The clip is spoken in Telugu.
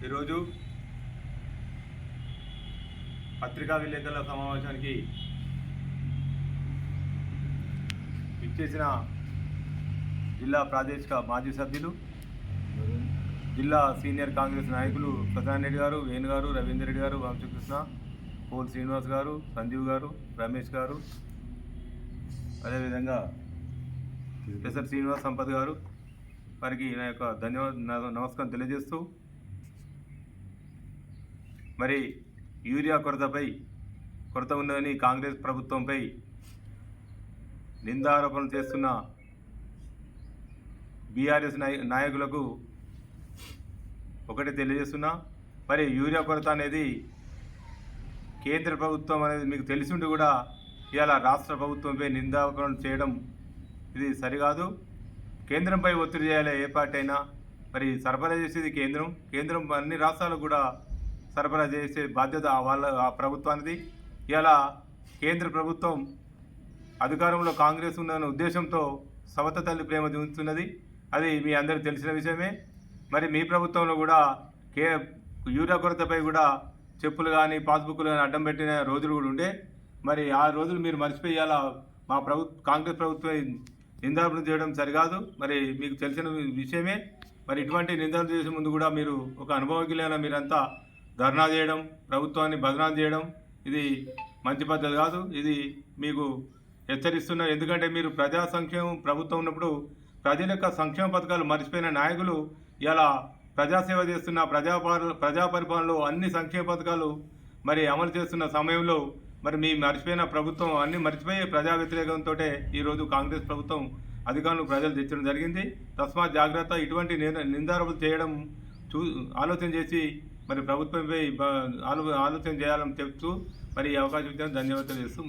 ఈరోజు పత్రికా విలేకరుల సమావేశానికి ఇచ్చేసిన జిల్లా ప్రాదేశిక మాజీ సభ్యులు, జిల్లా సీనియర్ కాంగ్రెస్ నాయకులు ప్రధాన్ రెడ్డి గారు, వేణు గారు, రవీందర్ రెడ్డి గారు, వంశకృష్ణ, పోల్ శ్రీనివాస్ గారు, సంజీవ్ గారు, రమేష్ గారు, అదేవిధంగా ఎస్ఆర్ శ్రీనివాస్ సంపత్ గారు, వారికి నా యొక్క నమస్కారం తెలియజేస్తూ, మరి యూరియా కొరత ఉందని కాంగ్రెస్ ప్రభుత్వంపై నిందారోపణలు చేస్తున్న బీఆర్ఎస్ నాయకులకు ఒకటి తెలియజేస్తున్నా, మరి యూరియా కొరత అనేది కేంద్ర ప్రభుత్వం అనేది మీకు తెలిసి ఉండి కూడా ఇవాళ రాష్ట్ర ప్రభుత్వంపై నిందారోపణలు చేయడం ఇది సరికాదు. కేంద్రంపై ఒత్తిడి చేయాలి. ఏ పార్టీ అయినా మరి సరఫరా చేసేది కేంద్రం అన్ని రాష్ట్రాలకు కూడా సరఫరా చేసే బాధ్యత ఆ ప్రభుత్వానికి. ఇలా కేంద్ర ప్రభుత్వం అధికారంలో కాంగ్రెస్ ఉందన్న ఉద్దేశంతో సవత తల్లి ప్రేమ చూస్తున్నది. అది మీ అందరికీ తెలిసిన విషయమే. మరి మీ ప్రభుత్వంలో కూడా యూరియా కొరతపై కూడా చెప్పులు కానీ పాస్బుక్లు కానీ అడ్డం పెట్టిన రోజులు కూడా ఉండే. మరి ఆ రోజులు మీరు మర్చిపోయాలా? మా కాంగ్రెస్ ప్రభుత్వం నిందాపన చేయడం సరికాదు. మరి మీకు తెలిసిన విషయమే. మరి ఇటువంటి నిందలు చేసే ముందు కూడా మీరు ఒక అనుభవజ్ఞులైన మీరంతా ధర్నా చేయడం, ప్రభుత్వాన్ని బదనాం చేయడం ఇది మంచి పద్ధతి కాదు. ఇది మీకు హెచ్చరిస్తున్నారు. ఎందుకంటే మీరు ప్రజా సంక్షేమం ప్రభుత్వం ఉన్నప్పుడు ప్రజల యొక్క సంక్షేమ పథకాలు మర్చిపోయిన నాయకులు ఇలా ప్రజాసేవ చేస్తున్న ప్రజా పరిపాలనలో అన్ని సంక్షేమ పథకాలు మరి అమలు చేస్తున్న సమయంలో మరి మీ మర్చిపోయిన ప్రభుత్వం అన్ని మర్చిపోయి ప్రజా వ్యతిరేకంతో ఈరోజు కాంగ్రెస్ ప్రభుత్వం అధికారులు ప్రజలు తెచ్చడం జరిగింది. తస్మాత్ జాగ్రత్త. ఇటువంటి నిందారోపణలు చేయడం ఆలోచన చేసి మరి ప్రభుత్వంపై ఆలోచన చేయాలని చెప్తూ మరి ఈ అవకాశం ఇచ్చిన ధన్యవాదాలు చేస్తూ